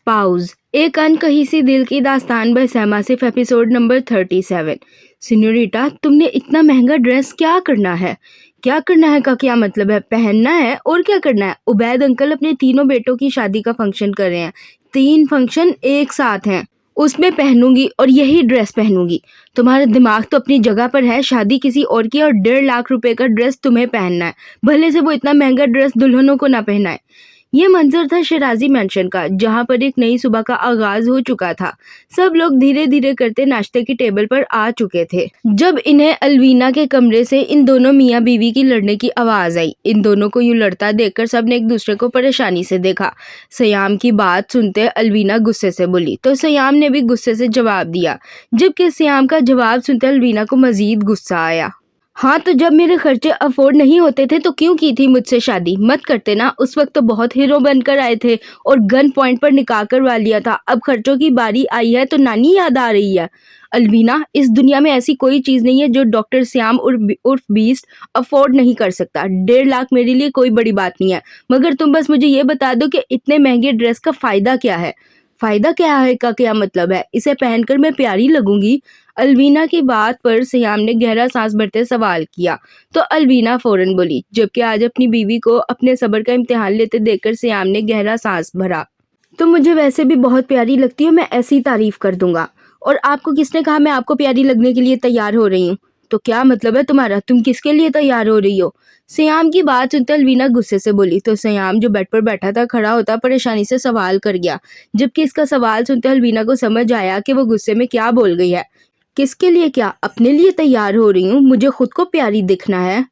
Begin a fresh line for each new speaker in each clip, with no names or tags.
Spouse एक अनकही सी दिल की दास्तान बाय सैमा सिर्फ एपिसोड नंबर 37। सिन्योरिटा, तुमने इतना महंगा ड्रेस क्या करना है? क्या करना है का क्या मतलब है? पहनना है और क्या करना है? उबैद अंकल अपने तीनों बेटों की शादी का फंक्शन कर रहे हैं। 3 फंक्शन एक साथ हैं। उसमें पहनूंगी और यही ड्रेस पहनूंगी। तुम्हारा दिमाग तो अपनी जगह पर है। शादी किसी और की और 1.5 लाख रुपए का ड्रेस तुम्हें पहनना है, भले से वो इतना महंगा ड्रेस दुल्हनों को ना पहनाए। ये मंजर था शिराजी मैंशन का, जहां पर एक नई सुबह का आगाज हो चुका था। सब लोग धीरे धीरे करते नाश्ते की टेबल पर आ चुके थे जब इन्हें अलवीना के कमरे से इन दोनों मियाँ बीवी की लड़ने की आवाज आई। इन दोनों को यूं लड़ता देखकर सबने एक दूसरे को परेशानी से देखा। सयाम की बात सुनते अलवीना गुस्से से बोली तो सयाम ने भी गुस्से से जवाब दिया, जबकि सयाम का जवाब सुनते अलवीना को मजीद गुस्सा आया। हाँ, तो जब मेरे खर्चे अफोर्ड नहीं होते थे तो क्यों की थी मुझसे शादी? मत करते ना। उस वक्त तो बहुत हीरो बनकर आए थे और गन पॉइंट पर निकाह करवा लिया था। अब खर्चों की बारी आई है तो नानी याद आ रही है। अलवीना, इस दुनिया में ऐसी कोई चीज नहीं है जो डॉक्टर श्याम उर्फ बीस्ट अफोर्ड नहीं कर सकता। 1.5 लाख मेरे लिए कोई बड़ी बात नहीं है, मगर तुम बस मुझे ये बता दो कि इतने महंगे ड्रेस का फायदा क्या है? फायदा क्या है का क्या मतलब है? इसे पहनकर मैं प्यारी लगूंगी? अलवीना की बात पर सयाम ने गहरा सांस भरते सवाल किया तो अलवीना फौरन बोली, जबकि आज अपनी बीवी को अपने सब्र का इम्तिहान लेते देखकर सयाम ने गहरा सांस भरा। तो मुझे वैसे भी बहुत प्यारी लगती हो, मैं ऐसी तारीफ कर दूंगा। और आपको किसने कहा मैं आपको प्यारी लगने के लिए तैयार हो रही हूँ? तो क्या मतलब है तुम्हारा? तुम किसके लिए तैयार हो रही हो? सयाम की बात सुनते अलवीना गुस्से से बोली तो सयाम जो बेड पर बैठा था खड़ा होता परेशानी से सवाल कर गया, जबकि इसका सवाल सुनते अलवीना को समझ आया कि वो गुस्से में क्या बोल गई है। किसके लिए? क्या अपने लिए तैयार हो रही हूँ? मुझे खुद को प्यारी दिखना है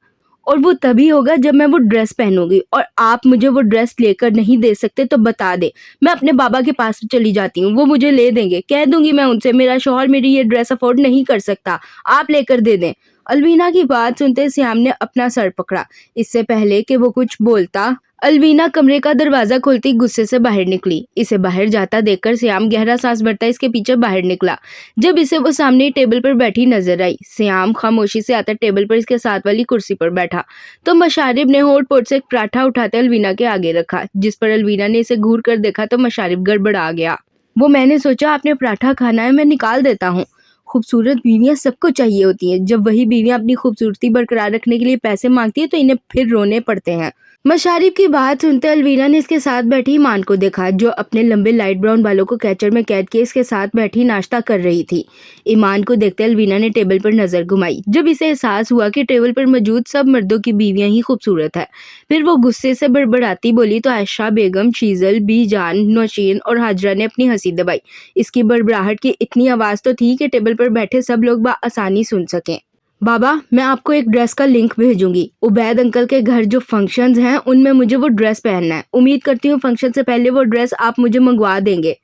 और वो तभी होगा जब मैं वो ड्रेस पहनूंगी। और आप मुझे वो ड्रेस लेकर नहीं दे सकते तो बता दे, मैं अपने बाबा के पास चली जाती हूँ, वो मुझे ले देंगे। कह दूंगी मैं उनसे मेरा शौहर मेरी ये ड्रेस अफोर्ड नहीं कर सकता, आप लेकर दे दें। अलवीना की बात सुनते श्याम ने अपना सर पकड़ा। इससे पहले कि वो कुछ बोलता अलवीना कमरे का दरवाजा खोलती गुस्से से बाहर निकली। इसे बाहर जाता देखकर श्याम गहरा सांस भरता इसके पीछे बाहर निकला। जब इसे वो सामने टेबल पर बैठी नजर आई, श्याम खामोशी से आता टेबल पर इसके साथ वाली कुर्सी पर बैठा तो मशारिब ने होठ-पोट से एक पराठा उठाते अलवीना के आगे रखा। जिस पर अलवीना ने इसे घूर कर देखा तो मशारिब गड़बड़ा गया। वो मैंने सोचा आपने पराठा खाना है, मैं निकाल देता हूँ। खूबसूरत बीवियां सबको चाहिए होती हैं। जब वही बीवियां अपनी खूबसूरती बरकरार रखने के लिए पैसे मांगती है तो इन्हें फिर रोने पड़ते हैं। मशारिब की बात सुनते अलवीना ने इसके साथ बैठी ईमान को देखा, जो अपने लंबे लाइट ब्राउन बालों को कैचर में कैद किए इसके साथ बैठी नाश्ता कर रही थी। ईमान को देखते अलवीना ने टेबल पर नजर घुमाई। जब इसे एहसास हुआ कि टेबल पर मौजूद सब मर्दों की बीवियां ही खूबसूरत है, फिर वो गुस्से से बड़बड़ाती बोली तो आयशा बेगम, शीजल, बीजान, नौशीन और हाजरा ने अपनी हंसी दबाई। इसकी बड़बड़ाहट की इतनी आवाज तो थी कि टेबल पर बैठे सब लोग आसानी सुन सकें। बाबा, मैं आपको एक ड्रेस का लिंक भेजूंगी। उबैद अंकल के घर जो फंक्शंस हैं उनमें मुझे वो ड्रेस पहनना है। उम्मीद करती हूँ फंक्शन से पहले वो ड्रेस आप मुझे मंगवा देंगे।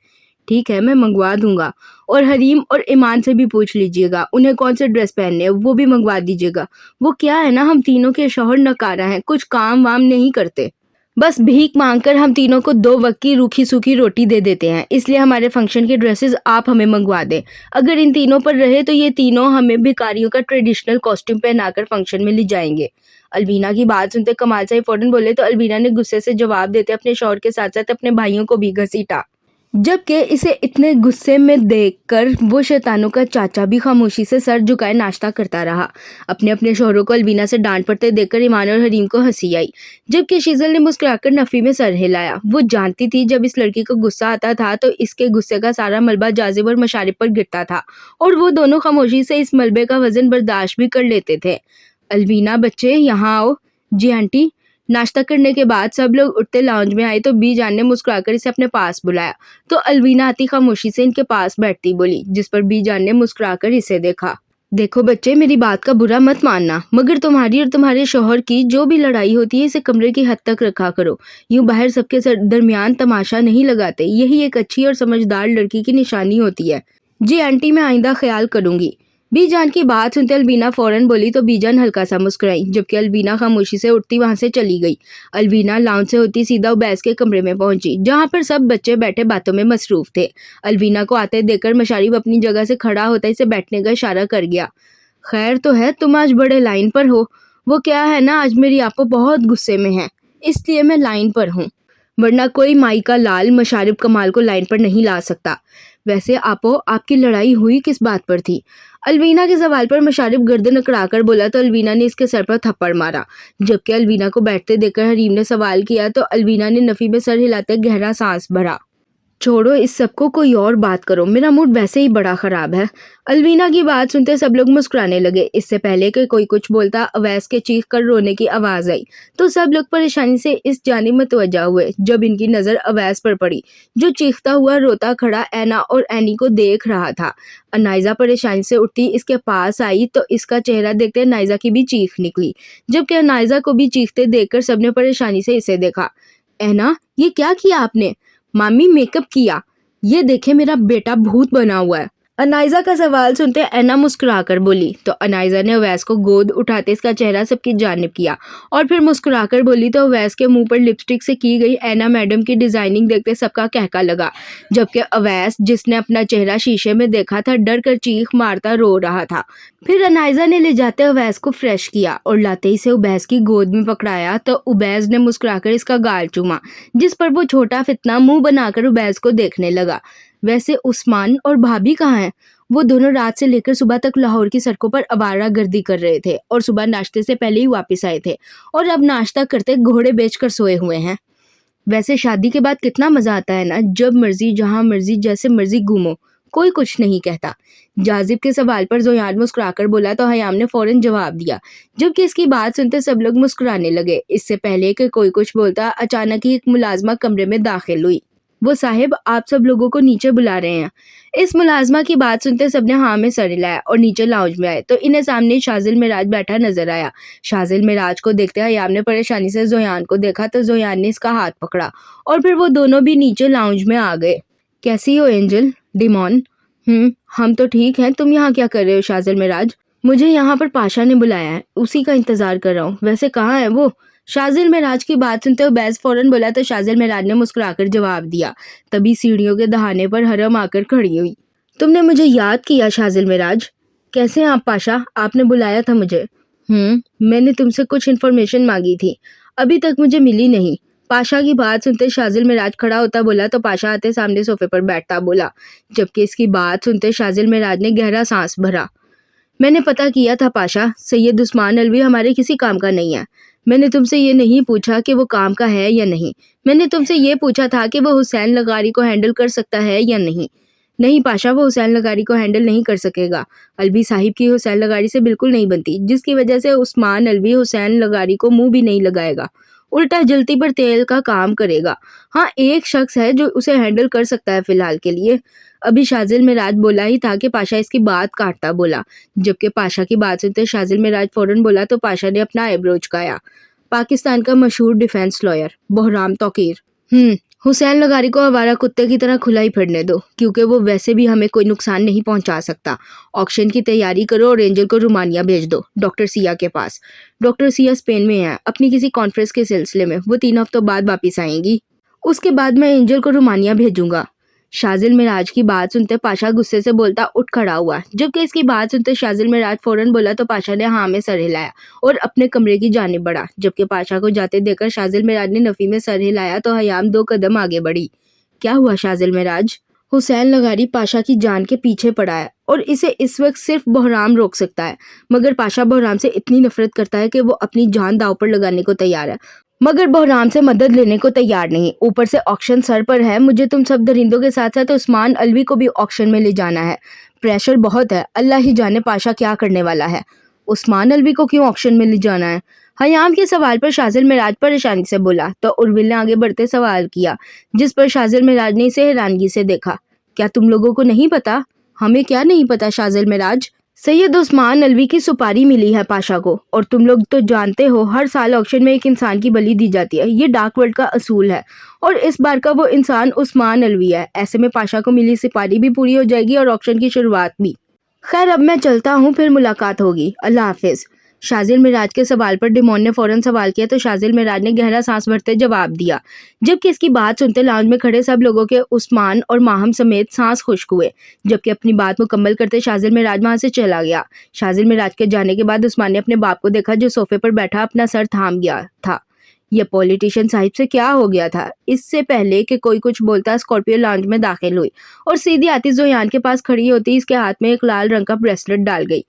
ठीक है, मैं मंगवा दूंगा। और हरीम और ईमान से भी पूछ लीजिएगा उन्हें कौन से ड्रेस पहनने हैं, वो भी मंगवा दीजिएगा। वो क्या है ना, हम तीनों के शौहर नकारा हैं, कुछ काम वाम नहीं करते, बस भीख मांगकर हम तीनों को 2 वक्त की रूखी सूखी रोटी दे देते हैं। इसलिए हमारे फंक्शन के ड्रेसेस आप हमें मंगवा दें। अगर इन तीनों पर रहे तो ये तीनों हमें भिखारियों का ट्रेडिशनल कॉस्ट्यूम पहनाकर फंक्शन में ले जाएंगे। अलवीना की बात सुनते कमाल साहब फौरन बोले तो अलवीना ने गुस्से से जवाब देते अपने शौहर के साथ साथ अपने भाइयों को भी घसीटा। जबकि इसे इतने गुस्से में देखकर वो शैतानों का चाचा भी खामोशी से सर झुकाए नाश्ता करता रहा। अपने अपने शौहरों को अलवीना से डांट पड़ते देखकर ईमान और हरीम को हंसी आई, जबकि शीजल ने मुस्कुराकर नफी में सर हिलाया। वो जानती थी जब इस लड़की को गुस्सा आता था तो इसके गुस्से का सारा मलबा जाजिब और मशारिब पर गिरता था और वो दोनों खामोशी से इस मलबे का वजन बर्दाश्त भी कर लेते थे। अलवीना, बच्चे यहाँ आओ। जी आंटी। नाश्ता करने के बाद सब लोग उठते लाउंज में आए तो बीजान ने मुस्कुराकर इसे अपने पास बुलाया तो अलवीना आती खामोशी से इनके पास बैठती बोली, जिस पर बीजान ने मुस्कुराकर इसे देखा। देखो बच्चे, मेरी बात का बुरा मत मानना, मगर तुम्हारी और तुम्हारे शौहर की जो भी लड़ाई होती है इसे कमरे की हद तक रखा करो। यूं बाहर सबके दरमियान तमाशा नहीं लगाते, यही एक अच्छी और समझदार लड़की की निशानी होती है। जी आंटी, मैं आइंदा ख्याल करूंगी। बीजान की बात सुनते अलवीना फौरन बोली तो बीजान हल्का सा मुस्कुराई, जबकि अलवीना खामोशी से उठती वहां से चली गई। अलवीना लाउंज से होती सीधा उबैस के कमरे में पहुंची, जहां पर सब बच्चे बैठे बातों में मसरूफ थे। अलवीना को आते देखकर मशारिब अपनी जगह से खड़ा होता इसे बैठने का इशारा कर गया। खैर तो है, तुम आज बड़े लाइन पर हो। वो क्या है ना, आज मेरी आपको बहुत गुस्से में है, इसलिए मैं लाइन पर हूँ। वरना कोई माई का लाल मशारिब कमाल को लाइन पर नहीं ला सकता। वैसे आपो, आपकी लड़ाई हुई किस बात पर थी? अलवीना के सवाल पर मशारिब गर्दन अकड़ाकर बोला तो अलवीना ने इसके सर पर थप्पड़ मारा। जबकि अलवीना को बैठते देखकर हरीम ने सवाल किया तो अलवीना ने नफी में सर हिलाते गहरा सांस भरा। छोड़ो इस सबको, कोई और बात करो, मेरा मूड वैसे ही बड़ा खराब है। अलवीना की बात सुनते सब लोग मुस्कुराने लगे। इससे पहले कि कोई कुछ बोलता, अवैस के चीख कर रोने की आवाज आई तो सब लोग परेशानी से इस जानिब मुतवज्जा हुए। जब इनकी नजर अवैस पर पड़ी जो चीखता हुआ रोता खड़ा ऐना और एनी को देख रहा था। नाइजा परेशानी से उठती इसके पास आई तो इसका चेहरा देखते नाइजा की भी चीख निकली। जबकि नाइजा को भी चीखते देखकर सबने परेशानी से इसे देखा। ऐना, ये क्या किया आपने? मामी, मेकअप किया। ये देखे मेरा बेटा भूत बना हुआ है। अनाइजा का सवाल सुनते ऐना मुस्कुराकर बोली तो अनाइजा ने अवैस को गोद उठाते इसका चेहरा सबकी जानिब किया और फिर मुस्कुराकर बोली तो अवैस के मुंह पर लिपस्टिक से की गई ऐना मैडम की डिजाइनिंग देखते सबका कहका लगा। जबकि अवैस, जिसने अपना चेहरा शीशे में देखा था, डर कर चीख मारता रो रहा था। फिर अनाइजा ने ले जाते अवैस को फ्रेश किया और लाते ही से उबैस की गोद में पकड़ाया तो उबैस ने मुस्कुराकर इसका गाल चूमा, जिस पर वो छोटा फितना मुंह बनाकर उबैस को देखने लगा। वैसे उस्मान और भाभी कहाँ हैं? वो दोनों रात से लेकर सुबह तक लाहौर की सड़कों पर आवारा गर्दी कर रहे थे और सुबह नाश्ते से पहले ही वापस आए थे और अब नाश्ता करते घोड़े बेचकर सोए हुए हैं। वैसे शादी के बाद कितना मजा आता है ना, जब मर्जी जहां मर्जी जैसे मर्जी घूमो, कोई कुछ नहीं कहता। जाजिब के सवाल पर जोयान मुस्कुराकर बोला तो हयाम ने फौरन जवाब दिया। जबकि इसकी बात सुनते सब लोग मुस्कुराने लगे। इससे पहले कि कोई कुछ बोलता, अचानक ही एक मुलाजमा कमरे में दाखिल हुई। वो साहिब, आप सब लोगों को नीचे बुला रहे हैं। इस मुलाजमा की बात सुनते सबने हाँ में सर हिलाया और नीचे लाउंज में आए तो इन्हें सामने शाजिल मिराज बैठा नजर आया। शाजिल मिराज को देखते हयाम ने परेशानी से जोयान को देखा तो जोयान ने इसका हाथ पकड़ा और फिर वो दोनों भी नीचे लाउंज में आ गए। कैसी हो एंजल? डिमोन, हम तो ठीक हैं। तुम यहाँ क्या कर रहे हो शाजिल मिराज? मुझे यहाँ पर पाशा ने बुलाया है, उसी का इंतजार कर रहा हूँ। वैसे कहाँ है वो? शाजिल मिराज की बात सुनते हुए बैस फौरन बोला तो शाजिल मिराज ने मुस्कुराकर जवाब दिया। तभी सीढ़ियों के दहाने पर हरम आकर खड़ी हुई। तुमने मुझे याद किया शाजिल मिराज? कैसे हैं आप पाशा? आपने बुलाया था मुझे। मैंने तुमसे कुछ इन्फॉर्मेशन मांगी थी, अभी तक मुझे मिली नहीं। पाशा की बात सुनते शाजिल मिराज खड़ा होता बोला तो पाशा आते सामने सोफे पर बैठता बोला। जबकि इसकी बात सुनते शाजिल मिराज ने गहरा सांस भरा। मैंने पता किया था पाशा, सैयद उस्मान अलवी हमारे किसी काम का नहीं है। मैंने तुमसे ये नहीं पूछा कि वो काम का है या नहीं, मैंने तुमसे ये पूछा था कि वो हुसैन लगारी को हैंडल कर सकता है या नहीं। नहीं पाशा, वो हुसैन लगारी को हैंडल नहीं कर सकेगा। अलवी साहिब की हुसैन लगारी से बिल्कुल नहीं बनती, जिसकी वजह से उस्मान अलवी हुसैन लगारी को मुंह भी नहीं लगाएगा, उल्टा जलती पर तेल का काम करेगा। हाँ, एक शख्स है जो उसे हैंडल कर सकता है फिलहाल के लिए। अभी शाजिल मिराज बोला ही था कि पाशा इसकी बात काटता बोला। जबकि पाशा की बात सुनते शाजिल मिराज फौरन बोला तो पाशा ने अपना आईब्रो झुकाया। पाकिस्तान का मशहूर डिफेंस लॉयर बहराम तौकीर। हुसैन लगारी को आवारा कुत्ते की तरह खुला ही फिरने दो, क्योंकि वो वैसे भी हमें कोई नुकसान नहीं पहुंचा सकता। ऑक्शन की तैयारी करो और एंजल को रोमानिया भेज दो, डॉक्टर सिया के पास। डॉक्टर सिया स्पेन में है अपनी किसी कॉन्फ्रेंस के सिलसिले में, वो 3 हफ्तों बाद वापिस आएंगी। उसके बाद मैं एंजल को रोमानिया भेजूंगा। शाजिल मिराज की बात सुनते पाशा गुस्से से बोलता उठ खड़ा हुआ। जबकि इसकी बात सुनते शाजिल मिराज फौरन बोला तो पाशा ने हाँ में सर हिलाया और अपने कमरे की जानिब बढ़ा। जबकि पाशा को जाते देखकर शाजिल मिराज ने नफी में सर हिलाया तो हयाम 2 कदम आगे बढ़ी। क्या हुआ शाजिल मिराज? हुसैन लगारी पाशा की जान के पीछे पड़ा है और इसे इस वक्त सिर्फ बहराम रोक सकता है। मगर पाशा बहराम से इतनी नफरत करता है कि वो अपनी जान दांव पर लगाने को तैयार है, मगर बहराम से मदद लेने को तैयार नहीं। ऊपर से ऑक्शन सर पर है। मुझे तुम सब दरिंदों के साथ साथ उस्मान अलवी को भी ऑक्शन में ले जाना है। प्रेशर बहुत है, अल्लाह ही जाने पाशा क्या करने वाला है। उस्मान अलवी को क्यों ऑक्शन में ले जाना है? हयाम के सवाल पर शाजिल मिराज परेशानी से बोला तो उर्विल ने आगे बढ़ते सवाल किया, जिस पर शाजिल मिराज ने इसे हैरानगी से देखा। क्या तुम लोगों को नहीं पता? हमें क्या नहीं पता शाजिल मिराज? सैयद उस्मान अलवी की सुपारी मिली है पाशा को, और तुम लोग तो जानते हो हर साल ऑक्शन में एक इंसान की बलि दी जाती है। ये डार्क वर्ल्ड का असूल है और इस बार का वो इंसान उस्मान अलवी है। ऐसे में पाशा को मिली सुपारी भी पूरी हो जाएगी और ऑक्शन की शुरुआत भी। खैर, अब मैं चलता हूँ, फिर मुलाकात होगी। अल्लाह हाफिज। शाजिल मिराज के सवाल पर डिमोन ने फौरन सवाल किया तो शाजिल मिराज ने गहरा सांस भरते जवाब दिया। जबकि इसकी बात सुनते लाउंज में खड़े सब लोगों के उस्मान और माहम समेत सांस खुश्क हुए। जबकि अपनी बात मुकम्मल करते शाजिल मिराज वहां से चला गया। शाजिल मिराज के जाने के बाद उस्मान ने अपने बाप को देखा जो सोफे पर बैठा अपना सर थाम गया था। ये पॉलिटिशियन साहिब से क्या हो गया था? इससे पहले कि कोई कुछ बोलता स्कॉर्पियो लाउंज में दाखिल हुई और सीधी आती जोयान के पास खड़ी होती इसके हाथ में एक लाल रंग का ब्रेसलेट डाल गई।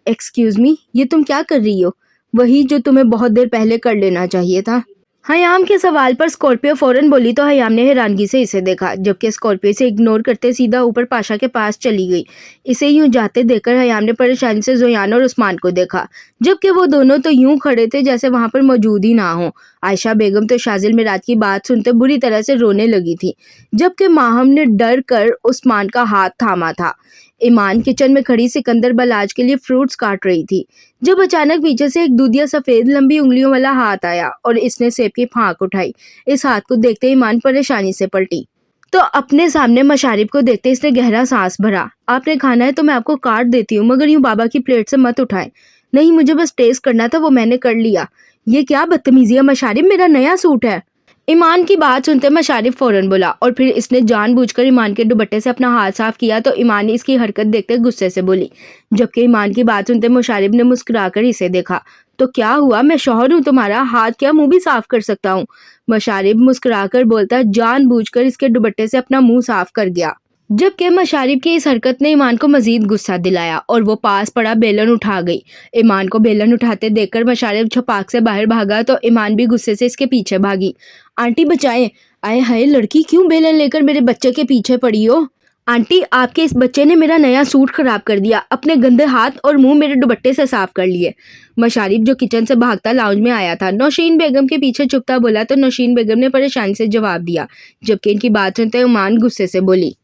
एक्सक्यूज मी, ये तुम क्या कर रही हो? वही जो तुम्हें बहुत देर पहले कर लेना चाहिए था। हयाम के सवाल पर स्कॉर्पियो फौरन बोली तो हयाम ने हैरानगी से इसे देखा, जबकि स्कॉर्पियो इसे इग्नोर करते सीधा ऊपर पाशा के पास चली गई। इसे यूं जाते देखकर हयाम ने परेशानी से जोयान और उस्मान को देखा, जबकि वो दोनों तो यूं खड़े थे जैसे वहां पर मौजूद ही ना हो। आयशा बेगम तो शाजिल मिराज की बात सुनते बुरी तरह से रोने लगी थी, जबकि माहम ने डर कर उस्मान का हाथ थामा था। ईमान किचन में खड़ी सिकंदर बलाज के लिए फ्रूट्स काट रही थी, जब अचानक पीछे से एक दूधिया सफेद लंबी उंगलियों वाला हाथ आया और इसने सेब की फांक उठाई। इस हाथ को देखते ईमान परेशानी से पलटी तो अपने सामने मशारिब को देखते इसने गहरा सांस भरा। आपने खाना है तो मैं आपको काट देती हूँ, मगर यूं बाबा की प्लेट से मत उठाएं। नहीं, मुझे बस टेस्ट करना था, वो मैंने कर लिया। ये क्या बदतमीजी है मशारिब, मेरा नया सूट है। ईमान की बात सुनते मशारिफ फौरन बोला और फिर इसने जानबूझकर ईमान के दुपट्टे से अपना हाथ साफ किया तो ईमान ने इसकी हरकत देखते गुस्से से बोली, जबकि ईमान की बात सुनते मुशारिफ ने मुस्कुराकर इसे देखा। तो क्या हुआ, मैं शौहर हूँ तुम्हारा, हाथ क्या मुंह भी साफ कर सकता हूँ। मशारिफ मुस्कुराकर बोलता जानबूझकर इसके दुपट्टे से अपना मुंह साफ कर गया, जबकि मशारिब की इस हरकत ने ईमान को मजीद गुस्सा दिलाया और वो पास पड़ा बेलन उठा गई। ईमान को बेलन उठाते देखकर मशारिब छपाक से बाहर भागा तो ईमान भी गुस्से से इसके पीछे भागी। आंटी बचाएं! आए हाय लड़की, क्यों बेलन लेकर मेरे बच्चे के पीछे पड़ी हो? आंटी, आपके इस बच्चे ने मेरा नया सूट खराब कर दिया, अपने गंदे हाथ और मुंह मेरे दुपट्टे से साफ कर लिए। मशारिब जो किचन से भागता लाउंज में आया था नौशीन बेगम के पीछे चुपता बोला तो नौशीन बेगम ने परेशानी से जवाब दिया, जबकि इनकी बात सुनते ईमान गुस्से से बोली।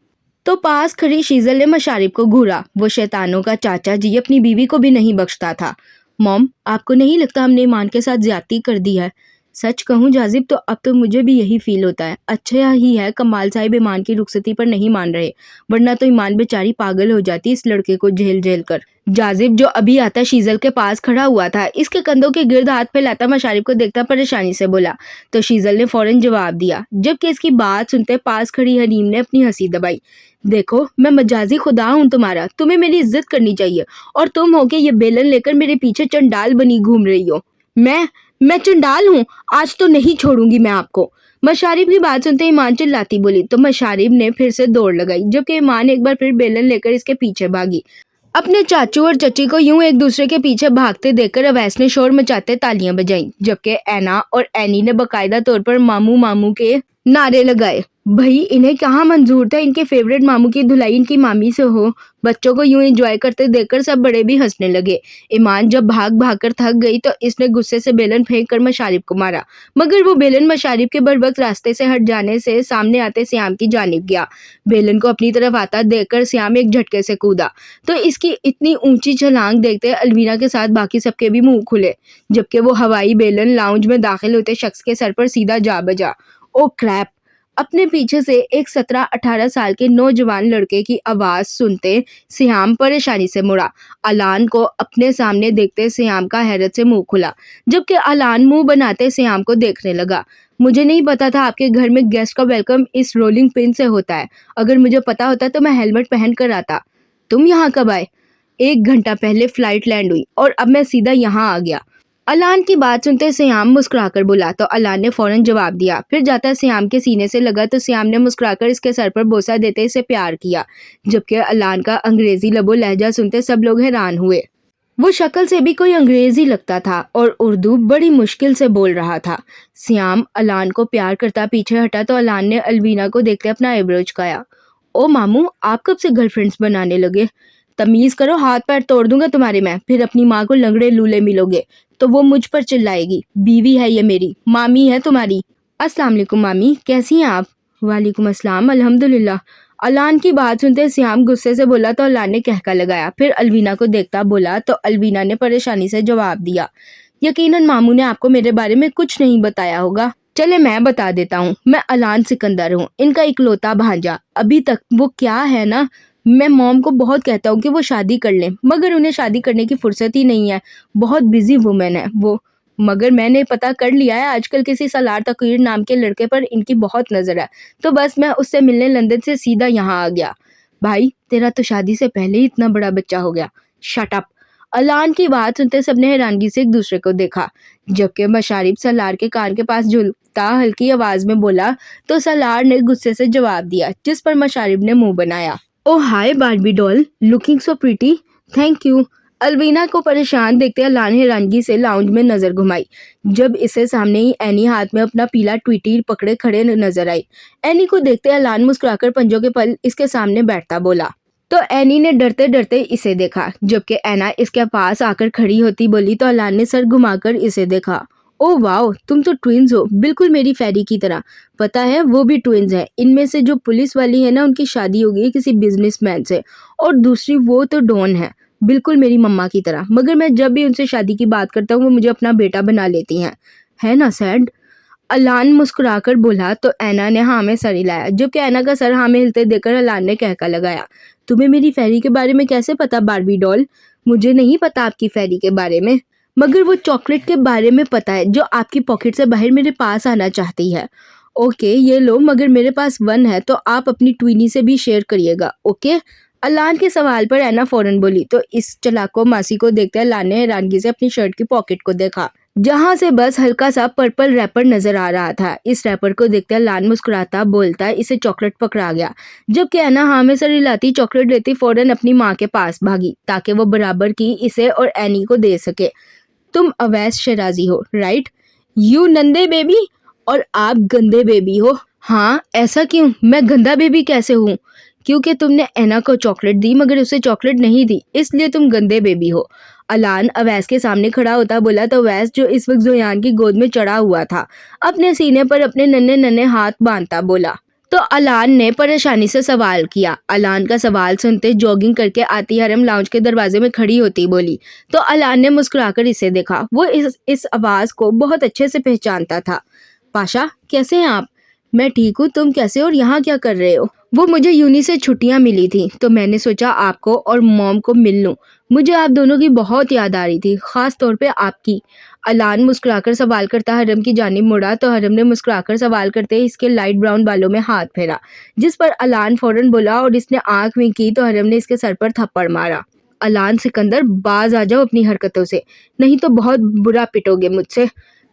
तो पास खड़ी शीजल ने मशारिब को घूरा। वो शैतानों का चाचा जी अपनी बीवी को भी नहीं बख्शता था। मॉम, आपको नहीं लगता हमने ईमान के साथ ज्यादती कर दी है? सच कहूँ जाजिब, तो अब तो मुझे भी यही फील होता है। अच्छा ही है कमाल साहिब ईमान की रुखसती पर नहीं मान रहे, वरना तो ईमान बेचारी पागल हो जाती इस लड़के को झेल झेल कर। जाजिब जो अभी आता शीजल के पास खड़ा हुआ था इसके कंधों के गिर्द हाथ फैलाता मशारिब को देखता परेशानी से बोला, तो शीजल ने फौरन जवाब दिया, जबकि इसकी बात सुनते पास खड़ी हरीम ने अपनी हंसी दबाई। देखो, मैं मजाजी खुदा हूँ तुम्हारा, तुम्हें मेरी इज्जत करनी चाहिए, और तुम हो के ये बेलन लेकर मेरे पीछे चंडाल बनी घूम रही हो। मैं चंडाल हूँ? आज तो नहीं छोड़ूंगी मैं आपको। मशारिब की बात सुनते ईमान चिल्लाती बोली तो मशारिब ने फिर से दौड़ लगाई, जबकि ईमान एक बार फिर बेलन लेकर इसके पीछे भागी। अपने चाचू और चची को यूं एक दूसरे के पीछे भागते देखकर अवैस ने शोर मचाते तालियां बजाईं, जबकि ऐना और एनी ने बकायदा तौर पर मामू मामू के नारे लगाए। भाई इन्हें कहाँ मंजूर था इनके फेवरेट मामू की धुलाई इनकी मामी से हो। बच्चों को यूं एंजॉय करते देखकर सब बड़े भी हंसने लगे। ईमान जब भाग भाग कर थक गई तो इसने गुस्से से बेलन फेंक कर मशारिब को मारा, मगर वो बेलन मशारिब के बरवक्त रास्ते से हट जाने से सामने आते श्याम की जानिब गया। बेलन को अपनी तरफ आता देखकर श्याम एक झटके से कूदा, तो इसकी इतनी ऊंची छलांग देखते अलवीना के साथ बाकी सबके भी मुंह खुले, जबकि वो हवाई बेलन लाउंज में दाखिल होते शख्स के सर पर सीधा जा बजा। ओ क्रैप! अपने पीछे से एक 17-18 साल के नौजवान लड़के की आवाज सुनते सियाम परेशानी से मुड़ा। अलान को अपने सामने देखते सियाम का हैरत से मुंह खुला, जबकि अलान मुंह बनाते सियाम को देखने लगा। मुझे नहीं पता था आपके घर में गेस्ट का वेलकम इस रोलिंग पिन से होता है। अगर मुझे पता होता तो मैं हेलमेट पहन कर आता। तुम यहाँ कब आए? 1 घंटा पहले फ्लाइट लैंड हुई और अब मैं सीधा यहाँ आ गया। अलान की बात सुनते सियाम मुस्कुराकर बोला तो अलान ने फौरन जवाब दिया। फिर जाता सियाम के सीने से लगा तो सियाम ने मुस्कुराकर इसके सर पर बोसा देते इसे प्यार किया, जबकि अलान का अंग्रेजी लबो लहजा सुनते सब लोग हैरान हुए। वो शक्ल से भी कोई अंग्रेजी लगता था और उर्दू बड़ी मुश्किल से बोल रहा था। सियाम अलान को प्यार करता पीछे हटा तो अलान ने अलवीना को देखते अपना आईब्रो झुकाया। ओ मामू, आप कब से गर्लफ्रेंड्स बनाने लगे? तमीज करो, हाथ पैर तोड़ दूंगा तुम्हारे मैं। फिर अपनी माँ को लंगड़े लूले मिलोगे तो वो मुझ पर चिल्लाएगी। बीवी है ये मेरी, मामी है तुम्हारी। अस्सलाम वालेकुम मामी, कैसी हैं आप? वालेकुम अस्सलाम, अल्हम्दुलिल्लाह। अलान की बात सुनते सियाम गुस्से से बोला तो अलान ने कहका लगाया। फिर अलवीना को देखता बोला तो अलवीना ने परेशानी से जवाब दिया, यकीनन मामू ने आपको मेरे बारे में कुछ नहीं बताया होगा। चले मैं बता देता हूँ, मैं अलान सिकंदर हूँ, इनका इकलौता भांजा। अभी तक वो क्या है ना, मैं मॉम को बहुत कहता हूँ कि वो शादी कर लें, मगर उन्हें शादी करने की फुर्सत ही नहीं है। बहुत बिजी वुमेन है वो। मगर मैंने पता कर लिया है आजकल किसी सलार तकवीर नाम के लड़के पर इनकी बहुत नजर है, तो बस मैं उससे मिलने लंदन से सीधा यहाँ आ गया। भाई तेरा तो शादी से पहले ही इतना बड़ा बच्चा हो गया। Shut up! अलान की बात सुनते सबने हैरानगी से एक दूसरे को देखा, जबकि मशारिब सलार के कान के पास झुलता हल्की आवाज में बोला तो सलार ने गुस्से से जवाब दिया, जिस पर मशारिब ने मुंह बनाया। Oh hi Barbie doll, looking so pretty. Thank you. Alvina को परेशान देखते अलान हैरानगी से लाउंज में नजर घुमाई, जब इसे सामने ही एनी हाथ में अपना पीला ट्वीटी पकड़े खड़े नजर आई। एनी को देखते अलान मुस्कुराकर पंजों के पल इसके सामने बैठता बोला। तो एनी ने डरते डरते इसे देखा, जबकि एना इसके पास आकर खड़ी होती बोली तो अलान ने सर घुमाकर इसे देखा। ओह वाओ, तुम तो ट्विंस हो, बिल्कुल मेरी फैरी की तरह। पता है वो भी ट्विंस है। इनमें से जो पुलिस वाली है ना, उनकी शादी हो गई किसी बिजनेसमैन से, और दूसरी वो तो डॉन है, बिल्कुल मेरी मम्मा की तरह। मगर मैं जब भी उनसे शादी की बात करता हूँ वो मुझे अपना बेटा बना लेती हैं। है ना सैड? अलान मुस्कुराकर बोला तो ऐना ने हाँ में सर हिलाया, जबकि ऐना का सर हाँ में हिलते देखकर अलान ने कहका लगाया। तुम्हें मेरी फैरी के बारे में कैसे पता बार्बी डॉल? मुझे नहीं पता आपकी फैरी के बारे में, मगर वो चॉकलेट के बारे में पता है जो आपकी पॉकेट से बाहर मेरे पास आना चाहती है। ओके ये लो, मगर मेरे पास वन है तो आप अपनी ट्विनी से भी शेयर करिएगा, ओके? अलान के सवाल पर ऐना फौरन बोली तो इस चलाको मासी को देखते अलान ने हैरानगी से अपनी शर्ट की पॉकेट को देखा, जहां से बस हल्का सा पर्पल रैपर नजर आ रहा था। इस रैपर को देखते अलान मुस्कुराता बोलता इसे चॉकलेट पकड़ा गया, जबकि ऐना हाँ में सर हिलाती चॉकलेट लेती फौरन अपनी माँ के पास भागी ताकि वो बराबर की इसे और एनी को दे सके। तुम अवैस शराजी हो, राइट? यू नंदे बेबी, और आप गंदे बेबी हो। हाँ, ऐसा क्यों? मैं गंदा बेबी कैसे हूँ? क्योंकि तुमने ऐना को चॉकलेट दी मगर उसे चॉकलेट नहीं दी, इसलिए तुम गंदे बेबी हो। अलान अवैस के सामने खड़ा होता बोला तो अवैस, जो इस वक्त जोयान की गोद में चढ़ा हुआ था, अपने सीने पर अपने नन्हे नन्हे हाथ बांधता बोला। तो अलान ने परेशानी से सवाल किया। अलान का सवाल सुनते जॉगिंग करके आती हरम लाउंज के दरवाजे में खड़ी होती बोली। तो अलान ने मुस्कुराकर इसे देखा। वो इस आवाज को बहुत अच्छे से पहचानता था। पाशा, कैसे हैं आप? मैं ठीक हूँ, तुम कैसे हो और यहाँ क्या कर रहे हो? वो मुझे यूनी से छुट्टियाँ मिली थी तो मैंने सोचा आपको और मॉम को मिल लूँ। मुझे आप दोनों की बहुत याद आ रही थी, खास तौर पे आपकी। अलान मुस्कुराकर सवाल करता हरम की जानिब मुड़ा तो हरम ने मुस्कुराकर सवाल करते इसके लाइट ब्राउन बालों में हाथ फेरा, जिस पर अलान फौरन बोला और इसने आंख में की तो हरम ने इसके सर पर थप्पड़ मारा। अलान सिकंदर, बाज आ जाओ अपनी हरकतों से, नहीं तो बहुत बुरा पिटोगे मुझसे।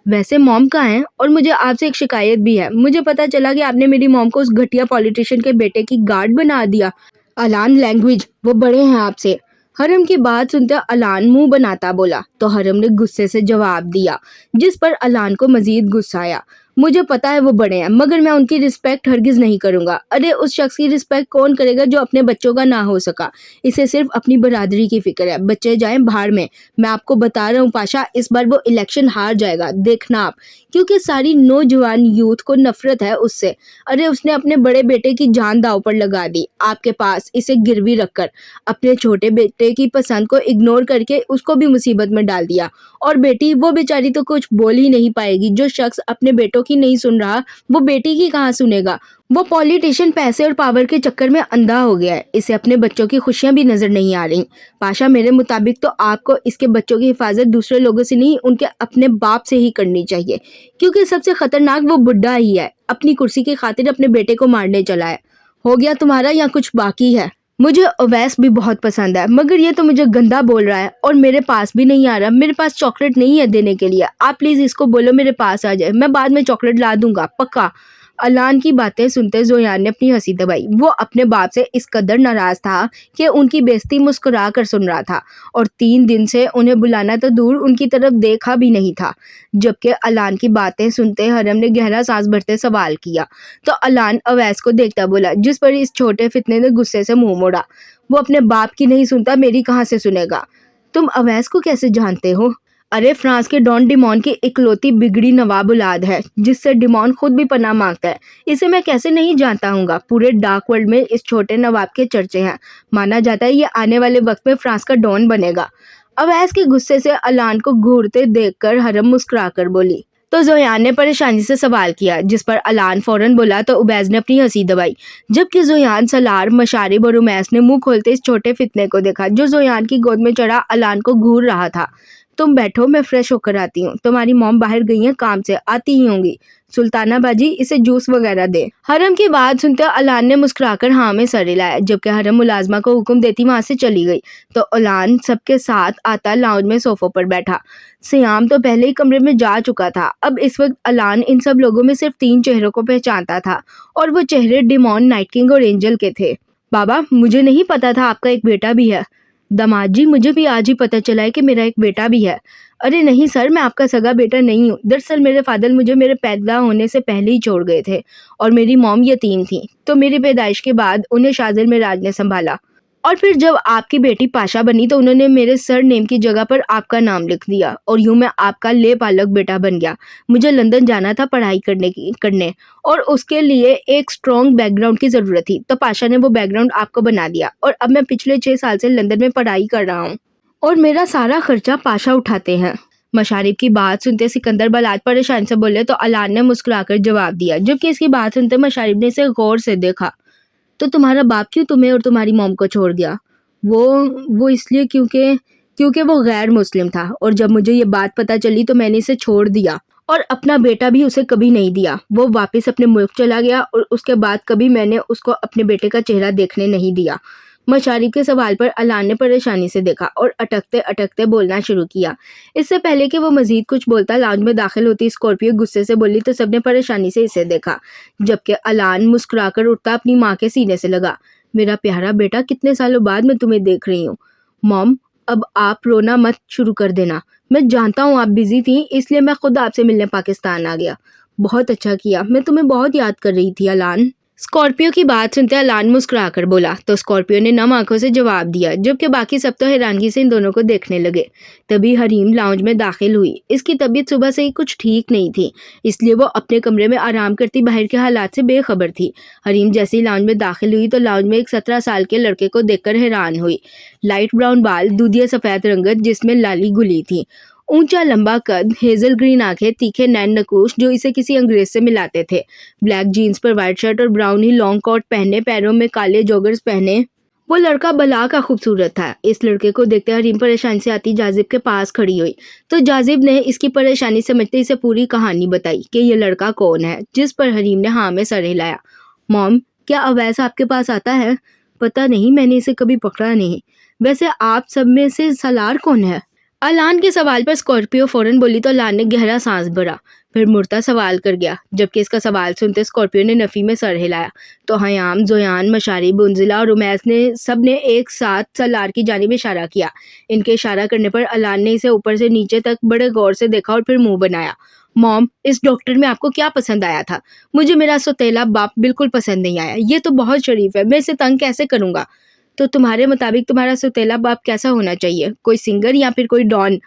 वैसे मॉम कहाँ हैं? और मुझे आपसे एक शिकायत भी है। मुझे पता चला कि आपने मेरी मॉम को उस घटिया पॉलिटिशियन के बेटे की गार्ड बना दिया। अलान, लैंग्वेज, वो बड़े हैं आपसे। हरम की बात सुनते अलान मुंह बनाता बोला तो हरम ने गुस्से से जवाब दिया, जिस पर अलान को मजीद गुस्सा आया। मुझे पता है वो बड़े हैं, मगर मैं उनकी रिस्पेक्ट हरगिज नहीं करूंगा। अरे उस शख्स की रिस्पेक्ट कौन करेगा जो अपने बच्चों का ना हो सका? इसे सिर्फ अपनी बरादरी की फिक्र है। बच्चे जाएं भाड़ में। मैं आपको बता रहा हूँ पाशा, इस बार वो इलेक्शन हार जाएगा, देखना आप, क्योंकि सारी नौजवान यूथ को नफरत है उससे। अरे उसने अपने बड़े बेटे की जान दांव पर लगा दी आपके पास इसे गिरवी रखकर। अपने छोटे बेटे की पसंद को इग्नोर करके उसको भी मुसीबत में डाल दिया। और बेटी, वो बेचारी तो कुछ बोल ही नहीं पाएगी। जो शख्स अपने बेटों की नहीं सुन रहा वो बेटी की कहाँ सुनेगा? वो पॉलिटिशियन पैसे और पावर के चक्कर में अंधा हो गया है। इसे अपने बच्चों की खुशियां भी नजर नहीं आ रही। पाशा, मेरे मुताबिक तो आपको इसके बच्चों की हिफाजत दूसरे लोगों से नहीं, उनके अपने बाप से ही करनी चाहिए, क्योंकि सबसे खतरनाक वो बुढ़ा ही है। अपनी कुर्सी की खातिर अपने बेटे को मारने चला है। हो गया तुम्हारा या कुछ बाकी है? मुझे ओवैस भी बहुत पसंद है, मगर ये तो मुझे गंदा बोल रहा है और मेरे पास भी नहीं आ रहा। मेरे पास चॉकलेट नहीं है देने के लिए। आप प्लीज इसको बोलो मेरे पास आ जाए, मैं बाद में चॉकलेट ला दूंगा, पक्का। अलान की बातें सुनते जोयान ने अपनी हंसी दबाई। वो अपने बाप से इस कदर नाराज था कि उनकी बेइज्जती मुस्कुरा कर सुन रहा था, और 3 दिन से उन्हें बुलाना तो दूर उनकी तरफ देखा भी नहीं था। जबकि अलान की बातें सुनते हरम ने गहरा सांस भरते सवाल किया तो अलान अवैस को देखता बोला, जिस पर इस छोटे फितने ने गुस्से से मुंह मोड़ा। वो अपने बाप की नहीं सुनता, मेरी कहाँ से सुनेगा? तुम अवैस को कैसे जानते हो? अरे फ्रांस के डॉन डिमॉन की इकलौती बिगड़ी नवाब औलाद है, जिससे डिमॉन खुद भी पनाह मांगता है। इसे मैं कैसे नहीं जानता हूँगा? पूरे डार्क वर्ल्ड में इस छोटे नवाब के चर्चे हैं। माना जाता है ये आने वाले वक्त में फ्रांस का डॉन बनेगा। अवैस के गुस्से से अलान को घूरते देखकर हरम मुस्कुराकर बोली। तो जोयान ने परेशानी से सवाल किया, जिस पर अलान फौरन बोला तो उबैस ने अपनी हंसी दबाई। जबकि जोयान, सलार, मशारिब और उमैस ने मुंह खोलते इस छोटे फितने को देखा जो जोयान की गोद में चढ़ा अलान को घूर रहा था। तुम बैठो, मैं फ्रेश होकर आती हूँ। तुम्हारी मॉम बाहर गई हैं काम से, आती ही होंगी। सुल्ताना बाजी इसे जूस वगैरह दे। हरम की बात सुनते अलान ने मुस्कुराकर हाँ में सर हिलाया, जबकि हरम मुलाजमा को हुक्म देती वहां से चली गई। तो अलान सबके साथ आता लाउंज में सोफों पर बैठा। सियाम तो पहले ही कमरे में जा चुका था। अब इस वक्त अलान इन सब लोगों में सिर्फ 3 चेहरों को पहचानता था और वो चेहरे डिमॉन, नाइट किंग और एंजल के थे। बाबा, मुझे नहीं पता था आपका एक बेटा भी है। दामाद जी, मुझे भी आज ही पता चला है कि मेरा एक बेटा भी है। अरे नहीं सर, मैं आपका सगा बेटा नहीं हूँ। दरअसल मेरे फादर मुझे मेरे पैदा होने से पहले ही छोड़ गए थे और मेरी मॉम यतीम थी, तो मेरी पैदाइश के बाद उन्हें शाजिल मिराज ने संभाला और फिर जब आपकी बेटी पाशा बनी तो उन्होंने मेरे सर नेम की जगह पर आपका नाम लिख दिया और यूं मैं आपका ले पालक बेटा बन गया। मुझे लंदन जाना था पढ़ाई करने और उसके लिए एक स्ट्रॉन्ग बैकग्राउंड की ज़रूरत थी, तो पाशा ने वो बैकग्राउंड आपको बना दिया और अब मैं पिछले 6 साल से लंदन में पढ़ाई कर रहा हूँ और मेरा सारा खर्चा पाशा उठाते हैं। मशारिफ की बात सुनते सिकंदर बलाज परेशान से बोले तो अलान ने मुस्कुराकर जवाब दिया, जबकि इसकी बात सुनते मशारिफ ने इसे गौर से देखा। तो तुम्हारा बाप क्यों तुम्हें और तुम्हारी मॉम को छोड़ गया? वो इसलिए क्योंकि वो गैर मुस्लिम था और जब मुझे ये बात पता चली तो मैंने इसे छोड़ दिया और अपना बेटा भी उसे कभी नहीं दिया। वो वापस अपने मुल्क चला गया और उसके बाद कभी मैंने उसको अपने बेटे का चेहरा देखने नहीं दिया। मशारिफ के सवाल पर अलान ने परेशानी से देखा और अटकते अटकते बोलना शुरू किया। इससे पहले कि वो मजीद कुछ बोलता लाउंज में दाखिल होती स्कॉर्पियो गुस्से से बोली तो सबने परेशानी से इसे देखा, जबकि अलान मुस्कुराकर उठता अपनी माँ के सीने से लगा। मेरा प्यारा बेटा, कितने सालों बाद मैं तुम्हें देख रही हूँ। मॉम, अब आप रोना मत शुरू कर देना। मैं जानता हूँ आप बिजी थी, इसलिए मैं खुद आपसे मिलने पाकिस्तान आ गया। बहुत अच्छा किया, मैं तुम्हें बहुत याद कर रही थी अलान। स्कॉर्पियो की बात सुनते अलान मुस्कुराकर बोला तो स्कॉर्पियो ने नम आंखों से जवाब दिया, जबकि बाकी सब तो हैरानगी से इन दोनों को देखने लगे। तभी हरीम लाउंज में दाखिल हुई। इसकी तबीयत सुबह से ही कुछ ठीक नहीं थी, इसलिए वो अपने कमरे में आराम करती बाहर के हालात से बेखबर थी। हरीम जैसे ही लाउंज में दाखिल हुई तो लाउंज में एक 17 साल के लड़के को देखकर हैरान हुई। लाइट ब्राउन बाल, दूधिया सफ़ेद रंगत जिसमें लाली गुली थी, ऊंचा लंबा कद, हेजल ग्रीन आंखें, तीखे नैन नकूश जो इसे किसी अंग्रेज से मिलाते थे। ब्लैक जीन्स पर वाइट शर्ट और ब्राउन ही लॉन्ग कोट पहने, पैरों में काले जॉगर्स पहने वो लड़का बला का खूबसूरत था। इस लड़के को देखते हरीम परेशानी से आती जाजिब के पास खड़ी हुई तो जाजिब ने इसकी परेशानी समझते इसे पूरी कहानी बताई कि ये लड़का कौन है, जिस पर हरीम ने हाँ में सर हिलाया। मॉम, क्या अवैस आपके पास आता है? पता नहीं, मैंने इसे कभी पकड़ा नहीं। वैसे आप सब में से सलार कौन है? अलान के सवाल पर स्कॉर्पियो फौरन बोली तो अलान ने गहरा सांस भरा, फिर मुर्ता सवाल कर गया, जबकि इसका सवाल सुनते स्कॉर्पियो ने नफी में सर हिलाया। तो हयाम, जोयान, मशारी, बुंजिला और उमैस ने सब ने एक साथ सलार की जानिब इशारा किया। इनके इशारा करने पर अलान ने इसे ऊपर से नीचे तक बड़े गौर से देखा और फिर मुंह बनाया। मॉम, इस डॉक्टर में आपको क्या पसंद आया था? मुझे मेरा सौतेला बाप बिल्कुल पसंद नहीं आया। ये तो बहुत शरीफ है, मैं इसे तंग कैसे करूँगा? तो तुम्हारे मुताबिक तुम्हारा सौतेला बाप कैसा होना चाहिए? कोई सिंगर या फिर कोई डॉन?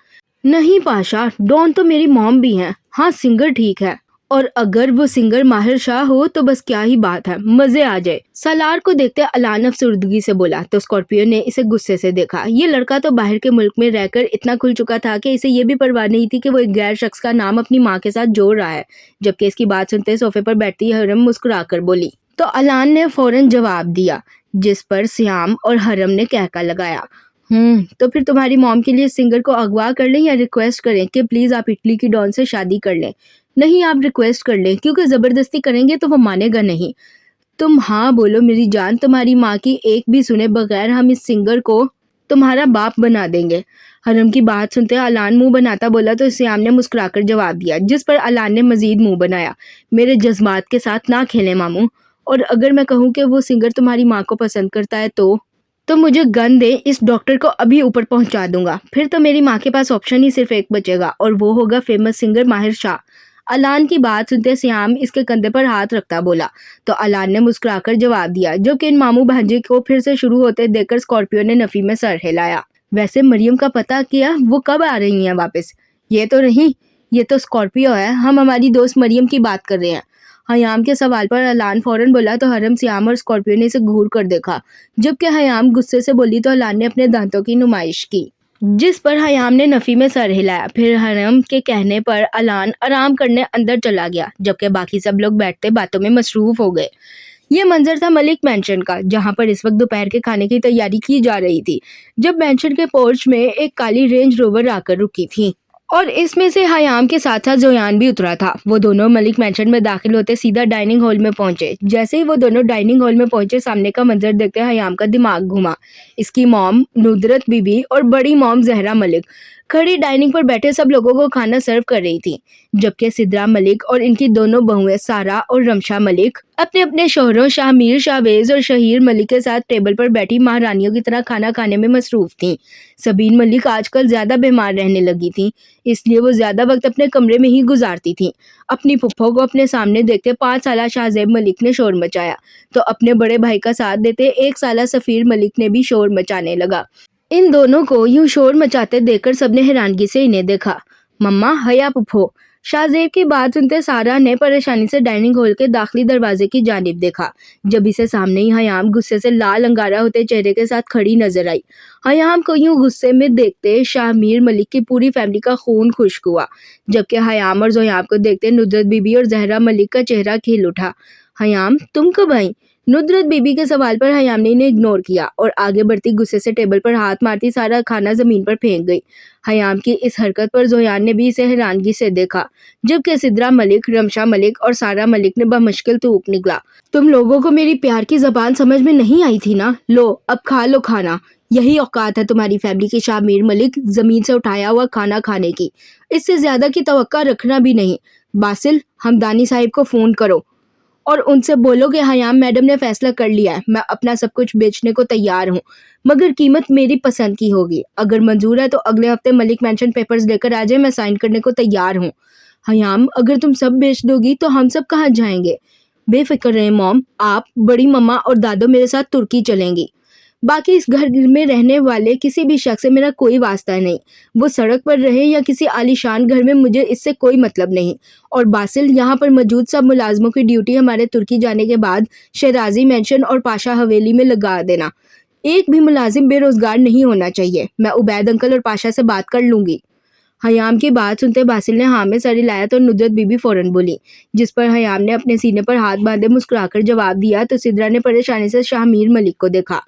नहीं पाशा, डॉन तो मेरी मॉम भी हैं। हाँ, सिंगर ठीक है, और अगर वो सिंगर माहिर शाह हो तो बस क्या ही बात है, मजे आ जाए। सलार को देखते अलान अफसुर्दगी से बोला तो स्कॉर्पियो ने इसे गुस्से से देखा। ये लड़का तो बाहर के मुल्क में रहकर इतना खुल चुका था कि इसे ये भी परवाह नहीं थी कि वो एक गैर शख्स का नाम अपनी माँ के साथ जोड़ रहा है। जबकि इसकी बात सुनते सोफे पर बैठती हरम मुस्कुराकर बोली तो अलान ने फौरन जवाब दिया, जिस पर सियाम और हरम ने कहका लगाया। तो फिर तुम्हारी मॉम के लिए सिंगर को अगवा कर लें या रिक्वेस्ट करें कि प्लीज आप इटली की डॉन से शादी कर लें? नहीं, आप रिक्वेस्ट कर लें, क्योंकि जबरदस्ती करेंगे तो वो मानेगा नहीं। तुम हाँ बोलो मेरी जान, तुम्हारी माँ की एक भी सुने बगैर हम इस सिंगर को तुम्हारा बाप बना देंगे। हरम की बात सुनते अलान मुंह बनाता बोला तो सियाम ने मुस्कुराकर जवाब दिया, जिस पर अलान ने मजीद मुंह बनाया। मेरे जज्बात के साथ ना खेलें मामू, और अगर मैं कहूँ कि वो सिंगर तुम्हारी माँ को पसंद करता है तो मुझे गन दे, इस डॉक्टर को अभी ऊपर पहुंचा दूंगा। फिर तो मेरी माँ के पास ऑप्शन ही सिर्फ एक बचेगा और वो होगा फेमस सिंगर माहिर शाह। अलान की बात सुनते सियाम इसके कंधे पर हाथ रखता बोला तो अलान ने मुस्कुराकर जवाब दिया, जो कि इन मामू भांजे को फिर से शुरू होते देखकर स्कॉर्पियो ने नफी में सर हिलाया। वैसे मरियम का पता किया, वो कब आ रही हैं वापस? ये तो नहीं, ये तो स्कॉर्पियो है, हम हमारी दोस्त मरियम की बात कर रहे हैं। हयाम के सवाल पर अलान फौरन बोला तो हरम, सियाम और स्कॉर्पियो ने इसे घूर कर देखा। जबकि हयाम गुस्से से बोली तो अलान ने अपने दांतों की नुमाइश की, जिस पर हयाम ने नफी में सर हिलाया। फिर हरम के कहने पर अलान आराम करने अंदर चला गया, जबकि बाकी सब लोग बैठते बातों में मसरूफ हो गए। ये मंजर था मलिक मैंशन का, जहां पर इस वक्त दोपहर के खाने की तैयारी की जा रही थी, जब मैंशन के पोर्च में एक काली रेंज रोवर आकर रुकी थी और इसमें से हयाम के साथ साथ जोयान भी उतरा था। वो दोनों मलिक मैंशन में दाखिल होते सीधा डाइनिंग हॉल में पहुंचे। जैसे ही वो दोनों डाइनिंग हॉल में पहुंचे, सामने का मंजर देखते हयाम का दिमाग घुमा। इसकी मॉम नुदरत बीबी और बड़ी मॉम जहरा मलिक खड़ी डाइनिंग पर बैठे सब लोगों को खाना सर्व कर रही थी, जबकि सिद्रा मलिक और इनकी दोनों बहुएं सारा और रमशा मलिक अपने अपने शोहरों शाहमीर, शाहवेज और शहीर मलिक के साथ टेबल पर बैठी महारानियों की तरह खाना खाने में मसरूफ थीं। सबीन मलिक आजकल ज्यादा बीमार रहने लगी थी, इसलिए वो ज्यादा वक्त अपने कमरे में ही गुजारती थी। अपनी फुफ्फो को अपने सामने देखते 5 साला शाहजेब मलिक ने शोर मचाया, तो अपने बड़े भाई का साथ देते 1 साला सफीर मलिक ने भी शोर मचाने लगा। इन दोनों को यूं शोर मचाते देखकर सबने हैरानगी से इन्हें देखा। मम्मा, हया फुफ्फो। शाहजेब की बात सुनते सारा ने परेशानी से डाइनिंग हॉल के दाखिली दरवाजे की जानिब देखा। जब इसे सामने ही हयाम गुस्से से लाल अंगारा होते चेहरे के साथ खड़ी नजर आई। हयाम को यूं गुस्से में देखते शाहमीर मलिक की पूरी फैमिली का खून खुश्क हुआ, जबकि हयाम और जोयाब को देखते नुदरत बीबी और जहरा मलिक का चेहरा खिल उठा। हयाम, तुम कब आई? नुदरत बीबी के सवाल पर हयाम ने इन्हें इग्नोर किया और आगे बढ़ती गुस्से से टेबल पर हाथ मारती सारा खाना जमीन पर फेंक गई। हयाम की इस हरकत पर जोयान ने भी इसे हैरानगी से देखा, जबकि सिद्रा मलिक, रमशा मलिक और सारा मलिक ने बमुश्किल थूक निकला। तुम लोगों को मेरी प्यार की जबान समझ में नहीं आई थी ना? लो, अब खा लो खाना। यही औकात है तुम्हारी फैमिली की शाहमीर मलिक जमीन से उठाया हुआ खाना खाने की। इससे ज्यादा की तवक्का रखना भी नहीं। बासिल, हमदानी साहिब को फोन करो और उनसे बोलो कि हयाम मैडम ने फैसला कर लिया है। मैं अपना सब कुछ बेचने को तैयार हूँ, मगर कीमत मेरी पसंद की होगी। अगर मंजूर है तो अगले हफ्ते मलिक मेंशन पेपर्स लेकर आ जाए, मैं साइन करने को तैयार हूँ। हयाम, अगर तुम सब बेच दोगी तो हम सब कहाँ जाएंगे? बेफिक्र रहे मॉम, आप, बड़ी मम्मा और दादो मेरे साथ तुर्की चलेंगी। बाकी इस घर में रहने वाले किसी भी शख्स से मेरा कोई वास्ता नहीं। वो सड़क पर रहे या किसी आलीशान घर में, मुझे इससे कोई मतलब नहीं। और बासिल, यहाँ पर मौजूद सब मुलाजमों की ड्यूटी हमारे तुर्की जाने के बाद शहराजी मेंशन और पाशा हवेली में लगा देना। एक भी मुलाजिम बेरोजगार नहीं होना चाहिए। मैं उबैद अंकल और पाशा से बात कर लूंगी। हयाम की बात सुनते बासिल ने हाँ में सर हिलाया तो नुदरत बीबी फौरन बोली, जिस पर हयाम ने अपने सीने पर हाथ बांधे मुस्कुराकर जवाब दिया। तो सिद्रा ने परेशानी से शाहमीर मलिक को देखा।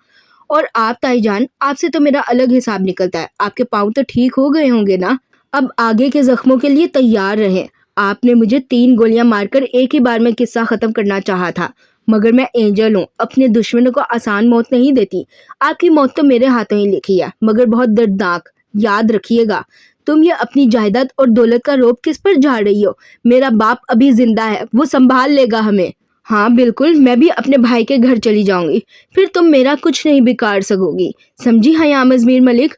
और आप ताईजान, आपसे तो मेरा अलग हिसाब निकलता है। आपके पाँव तो ठीक हो गए होंगे ना? अब आगे के जख्मों के लिए तैयार रहें। आपने मुझे 3 गोलियां मारकर एक ही बार में किस्सा खत्म करना चाहा था, मगर मैं एंजल हूँ, अपने दुश्मनों को आसान मौत नहीं देती। आपकी मौत तो मेरे हाथों ही लिखी है, मगर बहुत दर्दनाक। याद रखिएगा, तुम ये अपनी जायदाद और दौलत का रोब किस पर झाड़ रही हो? मेरा बाप अभी जिंदा है, वो संभाल लेगा हमें। हाँ बिल्कुल, मैं भी अपने भाई के घर चली जाऊंगी, फिर तुम मेरा कुछ नहीं बिगाड़ सकोगी। समझी हयाम अजमीर मलिक?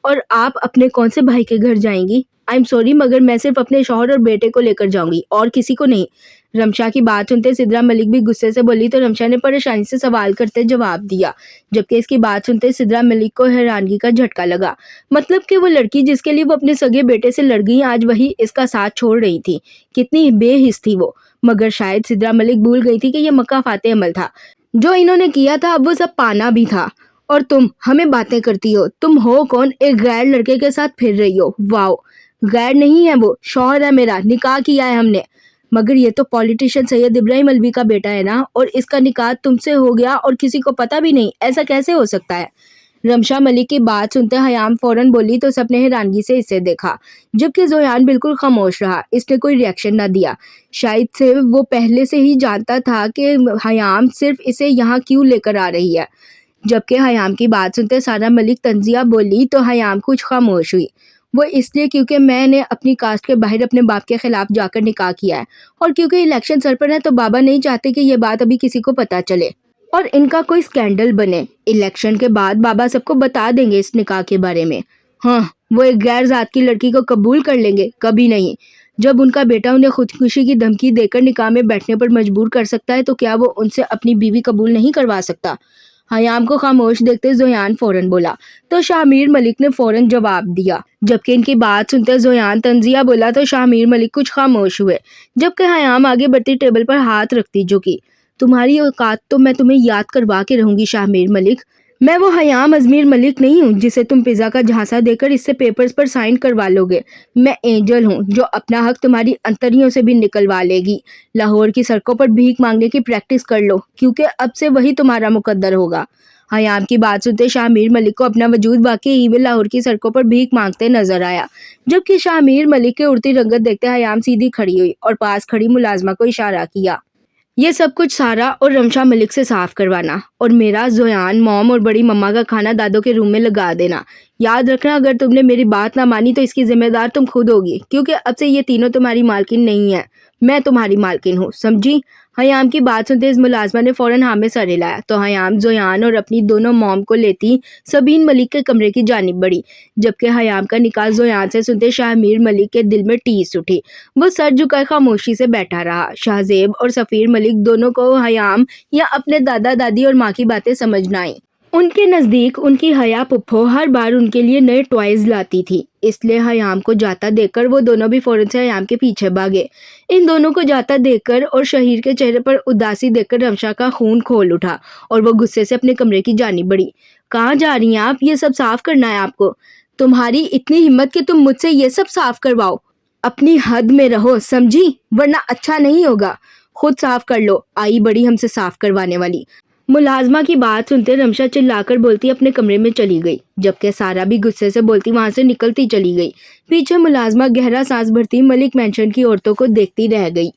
और आप अपने कौन से भाई के घर जाएंगी? आई एम सॉरी, मगर मैं सिर्फ अपने शौहर और बेटे को लेकर जाऊंगी और किसी को नहीं। रमशा की बात सुनते सिद्रा मलिक भी गुस्से से बोली, तो रमशा ने परेशानी से सवाल करते जवाब दिया, जबकि इसकी बात सुनते सिद्रा मलिक को हैरानगी का झटका लगा। मतलब कि वो लड़की जिसके लिए वो अपने सगे बेटे से लड़ गई, आज वही इसका साथ छोड़ रही थी। कितनी बेहिस थी वो। मगर शायद सिद्रा मलिक भूल गई थी कि यह मक्का फाते अमल था। जो इन्होंने किया था अब वो सब पाना भी था। और तुम हमें बातें करती हो? तुम हो कौन? एक गैर लड़के के साथ फिर रही हो? वाओ, गैर नहीं है वो, शौहर है मेरा, निकाह किया है हमने। मगर ये तो पॉलिटिशियन सैयद इब्राहिम अलवी का बेटा है ना, और इसका निकाह तुमसे हो गया और किसी को पता भी नहीं? ऐसा कैसे हो सकता है? रमशा मलिक की बात सुनते हयाम फौरन बोली, तो सबने हैरानगी से इसे देखा, जबकि जोयान बिल्कुल खामोश रहा। इसने कोई रिएक्शन ना दिया। शायद से वो पहले से ही जानता था कि हयाम सिर्फ इसे यहाँ क्यों लेकर आ रही है। जबकि हयाम की बात सुनते सारा मलिक तंजिया बोली, तो हयाम कुछ खामोश हुई। वो इसलिए क्योंकि मैंने अपनी कास्ट के बाहर अपने बाप के खिलाफ जाकर निकाह किया है, और क्योंकि इलेक्शन सर पर है तो बाबा नहीं चाहते कि ये बात अभी किसी को पता चले और इनका कोई स्कैंडल बने। इलेक्शन के बाद बाबा सबको बता देंगे इस निकाह के बारे में। हाँ, वो एक गैर जात की लड़की को कबूल कर लेंगे? कभी नहीं। जब उनका बेटा उन्हें खुदकुशी की धमकी देकर निकाह में बैठने पर मजबूर कर सकता है, तो क्या वो उनसे अपनी बीवी कबूल नहीं करवा सकता? हयाम को खामोश देखते जोयान फौरन बोला, तो शाहमीर मलिक ने फौरन जवाब दिया। जबकि इनकी बात सुनते जोयान तंजिया बोला, तो शाहमीर मलिक कुछ खामोश हुए। जबकि हयाम आगे बढ़ती टेबल पर हाथ रखती झुकी। तुम्हारी औकात तो मैं तुम्हें याद करवा के रहूंगी शाहमीर मलिक। मैं वो हयाम अजमीर मलिक नहीं हूँ जिसे तुम पिज़्ज़ा का झांसा देकर इससे पेपर्स पर साइन करवा लोगे। मैं एंजल हूँ जो अपना हक तुम्हारी अंतड़ियों से भी निकलवा लेगी। लाहौर की सड़कों पर भीख मांगने की प्रैक्टिस कर लो, क्योंकि अब से वही तुम्हारा मुकद्दर होगा। हयाम की बात सुनते शामिर मलिक को अपना वजूद वाकई ही में लाहौर की सड़कों पर भीख मांगते नजर आया। जबकि शामिर मलिक की उड़ती रंगत देखते हयाम सीधी खड़ी हुई और पास खड़ी मुलाजमा को इशारा किया। ये सब कुछ सारा और रमशा मलिक से साफ करवाना और मेरा जोयान मॉम और बड़ी मम्मा का खाना दादों के रूम में लगा देना। याद रखना, अगर तुमने मेरी बात ना मानी तो इसकी जिम्मेदार तुम खुद होगी, क्योंकि अब से ये तीनों तुम्हारी मालकिन नहीं है, मैं तुम्हारी मालकिन हूँ, समझी? हयाम की बात सुनते इस मुलाजमा ने फौरन हाँ में सर हिलाया तो हयाम जोयान और अपनी दोनों मॉम को लेती सबीन मलिक के कमरे की जानिब बढ़ी। जबकि हयाम का निकाह जोयान से सुनते शाहमीर मलिक के दिल में टीस उठी। वो सर झुकाए खामोशी से बैठा रहा। शाहजेब और सफीर मलिक दोनों को हयाम या अपने दादा दादी और माँ की बातें समझ न आई। उनके नज़दीक उनकी हया पुप्पो हर बार उनके लिए नए टॉयज लाती थी, इसलिए हयाम को जाता देखकर वो दोनों भी फौरन से हयाम के पीछे भागे। इन दोनों को जाता देखकर और शहीर के चेहरे पर उदासी देखकर रमशा का खून खोल उठा और वो गुस्से से अपने कमरे की जानिब बढ़ी। कहाँ जा रही हैं आप? ये सब साफ करना है आपको। तुम्हारी इतनी हिम्मत कि तुम मुझसे ये सब साफ करवाओ? अपनी हद में रहो, समझी? वरना अच्छा नहीं होगा। खुद साफ कर लो, आई बड़ी हमसे साफ करवाने वाली। मुलाजमा की बात सुनते रमशा चिल्लाकर बोलती अपने कमरे में चली गई, जबकि सारा भी गुस्से से बोलती वहां से निकलती चली गई। पीछे मुलाजमा गहरा सांस भरती मलिक मेंशन की औरतों को देखती रह गई।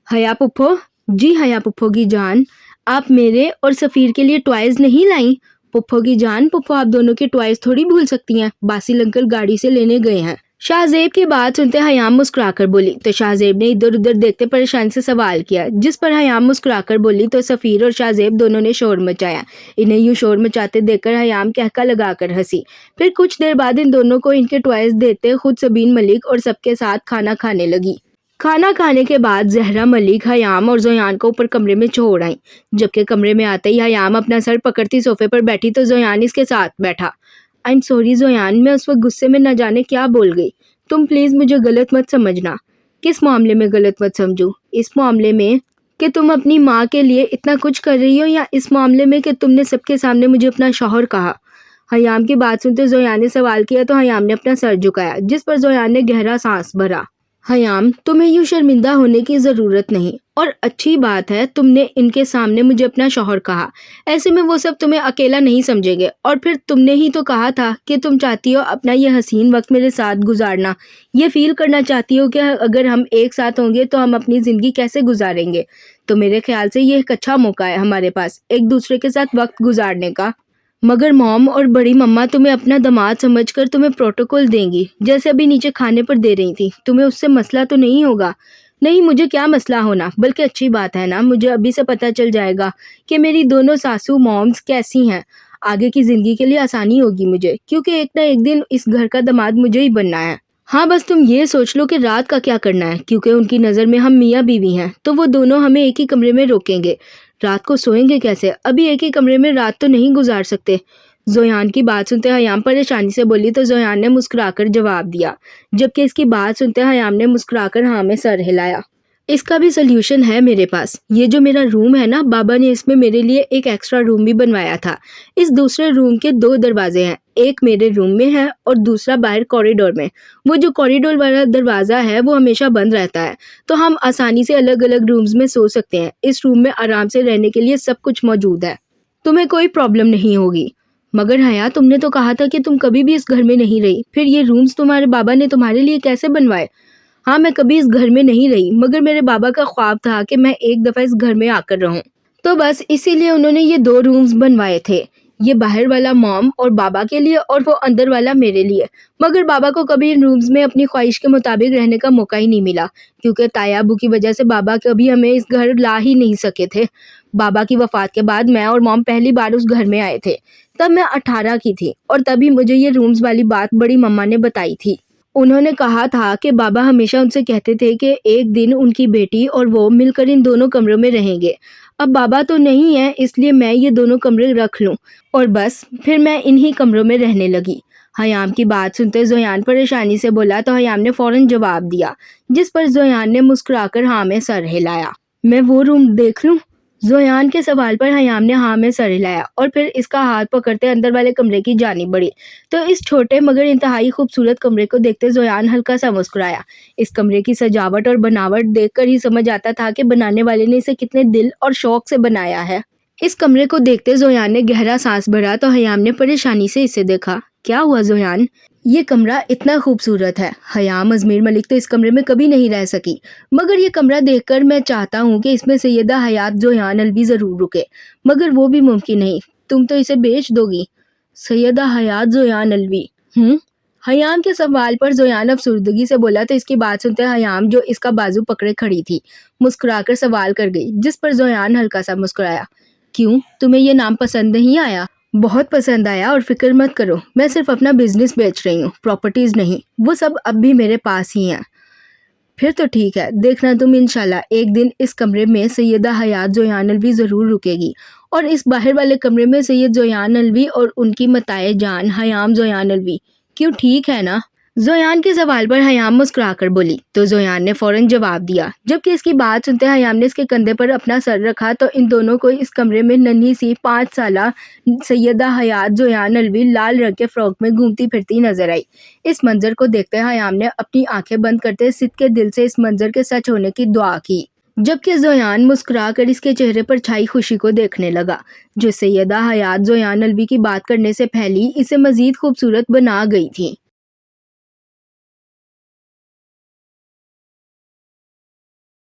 हया पुप्पो? जी हया पुप्पो की जान, आप मेरे और सफीर के लिए टॉयज नहीं लाई? पुप्पो की जान, पुप्पो आप दोनों के टॉयज थोड़ी भूल सकती हैं, बासिल अंकल गाड़ी से लेने गए हैं। शाहजेब की बात सुनते हयाम मुस्कुराकर बोली तो शाहजेब ने इधर उधर देखते परेशान से सवाल किया, जिस पर हयाम मुस्कुराकर बोली तो सफीर और शाहजेब दोनों ने शोर मचाया। इन्हें यूं शोर मचाते देखकर हयाम कहका लगाकर हंसी। फिर कुछ देर बाद इन दोनों को इनके टॉयज देते खुद सबीन मलिक और सबके साथ खाना खाने लगी। खाना खाने के बाद जहरा मलिक हयाम और जोयान को ऊपर कमरे में छोड़ आई। जबकि कमरे में आते ही हयाम अपना सर पकड़ती सोफे पर बैठी तो जोयान इसके साथ बैठा। आई एम सॉरी जोयान, मैं उस वक्त गुस्से में न जाने क्या बोल गई। तुम प्लीज मुझे गलत मत समझना। किस मामले में गलत मत समझूं? इस मामले में कि तुम अपनी माँ के लिए इतना कुछ कर रही हो, या इस मामले में कि तुमने सबके सामने मुझे अपना शौहर कहा? हयाम की बात सुनते जोयान ने सवाल किया तो हयाम ने अपना सर झुकाया, जिस पर जोयान ने गहरा सांस भरा। हयाम, तुम्हें यूं शर्मिंदा होने की ज़रूरत नहीं, और अच्छी बात है तुमने इनके सामने मुझे अपना शौहर कहा। ऐसे में वो सब तुम्हें अकेला नहीं समझेंगे, और फिर तुमने ही तो कहा था कि तुम चाहती हो अपना ये हसीन वक्त मेरे साथ गुजारना, ये फील करना चाहती हो कि अगर हम एक साथ होंगे तो हम अपनी ज़िंदगी कैसे गुजारेंगे। तो मेरे ख्याल से ये एक अच्छा मौका है हमारे पास एक दूसरे के साथ वक्त गुजारने का। मगर मॉम और बड़ी मम्मा तुम्हें अपना दामाद समझकर तुम्हें प्रोटोकॉल देंगी, जैसे अभी नीचे खाने पर दे रही थी। तुम्हें उससे मसला तो नहीं होगा? नहीं, मुझे क्या मसला होना, बल्कि अच्छी बात है ना, मुझे अभी से पता चल जाएगा कि मेरी दोनों सासू मॉम्स कैसी हैं। आगे की जिंदगी के लिए आसानी होगी मुझे, क्योंकि एक ना एक दिन इस घर का दामाद मुझे ही बनना है। हाँ, बस तुम ये सोच लो कि रात का क्या करना है, क्योंकि उनकी नज़र में हम मियाँ बीवी हैं, तो वो दोनों हमें एक ही कमरे में रोकेंगे। रात को सोएंगे कैसे? अभी एक ही कमरे में रात तो नहीं गुजार सकते। जोयान की बात सुनते हयाम परेशानी से बोली तो जोयान ने मुस्कुराकर जवाब दिया, जबकि इसकी बात सुनते हयाम ने मुस्कुराकर हाँ में सर हिलाया। इसका भी सोल्यूशन है मेरे पास। ये जो मेरा रूम है ना, बाबा ने इसमें मेरे लिए एक एक्स्ट्रा रूम भी बनवाया था। इस दूसरे रूम के 2 दरवाजे हैं, एक मेरे रूम में है और दूसरा बाहर कॉरिडोर में। वो जो कॉरिडोर वाला दरवाज़ा है वो हमेशा बंद रहता है, तो हम आसानी से अलग अलग रूम्स में सो सकते हैं। इस रूम में आराम से रहने के लिए सब कुछ मौजूद है, तुम्हें कोई प्रॉब्लम नहीं होगी। मगर हया, तुमने तो कहा था कि तुम कभी भी इस घर में नहीं रही, फिर ये रूम्स तुम्हारे बाबा ने तुम्हारे लिए कैसे बनवाए? हाँ, मैं कभी इस घर में नहीं रही, मगर मेरे बाबा का ख्वाब था कि मैं एक दफ़ा इस घर में आकर रहूं, तो बस इसीलिए उन्होंने ये 2 रूम्स बनवाए थे। ये बाहर वाला मॉम और बाबा के लिए और वो अंदर वाला मेरे लिए। मगर बाबा को कभी इन रूम्स में अपनी ख्वाहिश के मुताबिक रहने का मौका ही नहीं मिला, क्योंकि तायाबू की वजह से बाबा कभी हमें इस घर ला ही नहीं सके थे। बाबा की वफ़ात के बाद मैं और मॉम पहली बार उस घर में आए थे। तब मैं 18 की थी और तभी मुझे ये रूम्स वाली बात बड़ी मम्मा ने बताई थी। उन्होंने कहा था कि बाबा हमेशा उनसे कहते थे कि एक दिन उनकी बेटी और वो मिलकर इन दोनों कमरों में रहेंगे। अब बाबा तो नहीं है, इसलिए मैं ये दोनों कमरे रख लूं, और बस फिर मैं इन्हीं कमरों में रहने लगी। हयाम की बात सुनते जोयान परेशानी से बोला तो हयाम ने फौरन जवाब दिया, जिस पर जोयान ने मुस्कुराकर हाँ में सर हिलाया। मैं वो रूम देख लूं? जोयान के सवाल पर हयाम ने हाँ में सर हिलाया और फिर इसका हाथ पकड़ते अंदर वाले कमरे की जानिब बढ़ी। तो इस छोटे मगर इंतहाई खूबसूरत कमरे को देखते जोयान हल्का सा मुस्कुराया। इस कमरे की सजावट और बनावट देखकर ही समझ आता था कि बनाने वाले ने इसे कितने दिल और शौक से बनाया है। इस कमरे को देखते जोयान ने गहरा सांस भरा तो हयाम ने परेशानी से इसे देखा। क्या हुआ जोयान? ये कमरा इतना खूबसूरत है। हयाम, अजमेर मलिक तो इस कमरे में कभी नहीं रह सकी, मगर ये कमरा देखकर मैं चाहता हूँ कि इसमें सैयदा हयात जोयान अलवी जरूर रुके, मगर वो भी मुमकिन नहीं। तुम तो इसे बेच दोगी। सैयदा हयात जोयान अलवी? हयाम के सवाल पर जोयान अफसुर्दगी से बोला तो इसकी बात सुनते हयाम, जो इसका बाजू पकड़े खड़ी थी, मुस्कुराकर सवाल कर गई, जिस पर जोयान हल्का सा मुस्कुराया। क्यों, तुम्हें ये नाम पसंद नहीं आया? बहुत पसंद आया, और फिक्र मत करो, मैं सिर्फ अपना बिजनेस बेच रही हूँ, प्रॉपर्टीज नहीं। वो सब अब भी मेरे पास ही हैं। फिर तो ठीक है, देखना तुम इंशाल्लाह एक दिन इस कमरे में सैयदा हयात जोयान अलवी जरूर रुकेगी, और इस बाहर वाले कमरे में सैयद जोयान अलवी और उनकी मताए जान हयाम जोयान अलवी। क्यों, ठीक है ना? जोयान के सवाल पर हयाम मुस्कुराकर बोली तो जोयान ने फौरन जवाब दिया। जबकि इसकी बात सुनते हयाम ने इसके कंधे पर अपना सर रखा तो इन दोनों को इस कमरे में नन्ही सी 5 साला सैयदा हयात जोयान अलवी लाल रंग के फ्रॉक में घूमती फिरती नजर आई। इस मंजर को देखते हयाम ने अपनी आंखें बंद करते सिद्ध के दिल से इस मंजर के सच होने की दुआ की, जबकि जोयान मुस्कुराकर इसके चेहरे पर छाई खुशी को देखने लगा, जो सैयदा हयात जोयान अलवी की बात करने से पहले इसे मजीद खूबसूरत बना गई थी।